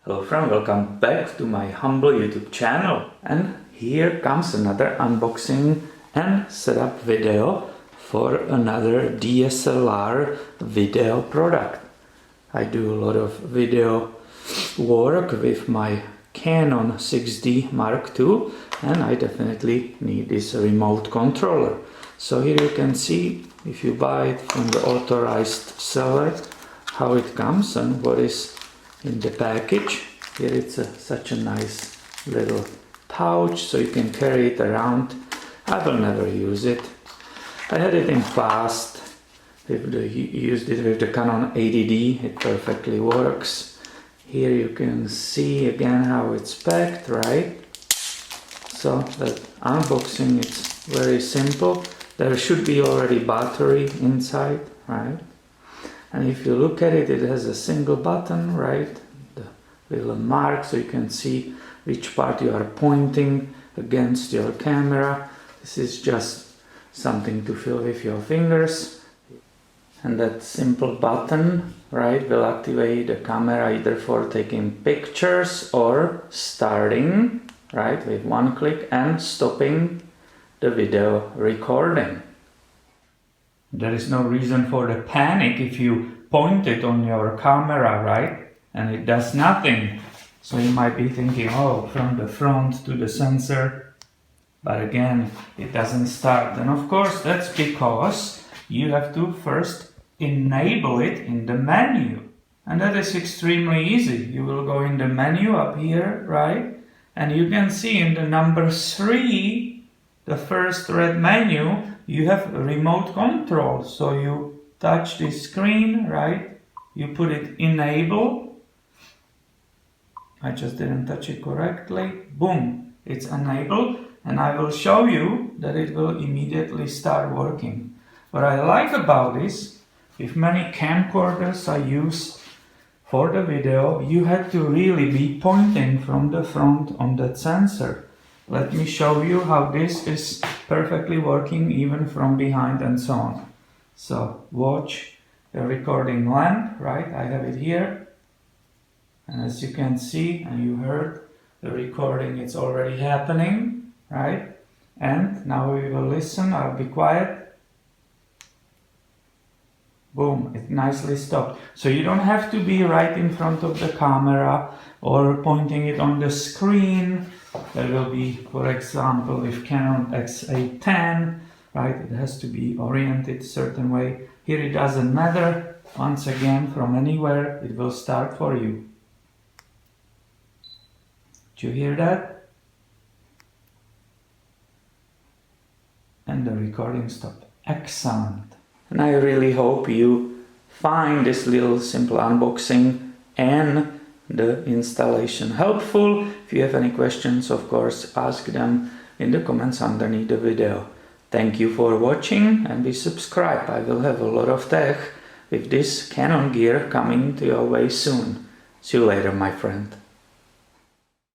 Hello friend, welcome back to my humble YouTube channel. And here comes another unboxing and setup video for another DSLR video product. I do a lot of video work with my Canon 6D Mark II and I definitely need this remote controller. So here you can see, if you buy it from the authorized seller, how it comes and what is in the package. Here it's such a nice little pouch so you can carry it around. I will never use it. I had it in past, used it with the Canon 80D, it perfectly works. Here you can see again how it's packed, right? So the unboxing, it's very simple. There should be already battery inside, right? And if you look at it, it has a single button, right? The little mark so you can see which part you are pointing against your camera. This is just something to fill with your fingers. And that simple button, right, will activate the camera either for taking pictures or starting, right, with one click and stopping the video recording. There is no reason for the panic if you point it on your camera, right, and it does nothing. So you might be thinking, oh, from the front to the sensor, but again, it doesn't start. And of course, that's because you have to first enable it in the menu. And that is extremely easy. You will go in the menu up here, right, and you can see in the number 3, the first red menu, you have remote control. So you touch the screen, right? You put it enable. I just didn't touch it correctly. Boom, it's enabled. And I will show you that it will immediately start working. What I like about this, with many camcorders I use for the video, you have to really be pointing from the front on that sensor. Let me show you how this is perfectly working even from behind and so on. So watch the recording lamp, right? I have it here. And as you can see and you heard, the recording is already happening, right? And now we will listen. I'll be quiet. Boom, it nicely stopped. So you don't have to be right in front of the camera or pointing it on the screen. There will be, for example, with Canon XA10, right, it has to be oriented a certain way. Here it doesn't matter. Once again, from anywhere, it will start for you. Did you hear that? And the recording stopped. Excellent. And I really hope you find this little simple unboxing and the installation helpful. If you have any questions, of course, ask them in the comments underneath the video. Thank you for watching and be subscribed. I will have a lot of tech with this Canon gear coming to your way soon. See you later, my friend.